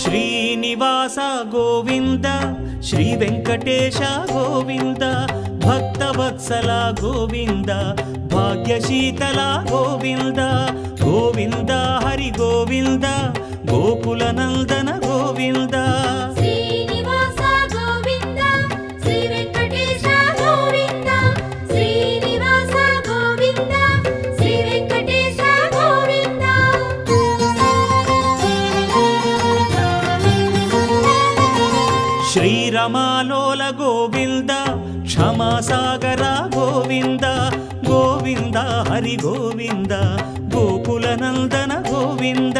Srinivasa Govinda Shri Venkatesha Govinda Bhaktavatsala Govinda భాగ్యశీతల Govinda Govinda Hari Govinda Gokula Nandana Govinda Srinivasa Govinda Shri Venkatesha Govinda Srinivasa Govinda Shri Venkatesha Govinda శ్రీరమాలోల Govinda క్షమాసాగర Govinda Govinda Hari Govinda Gokula Nandana Govinda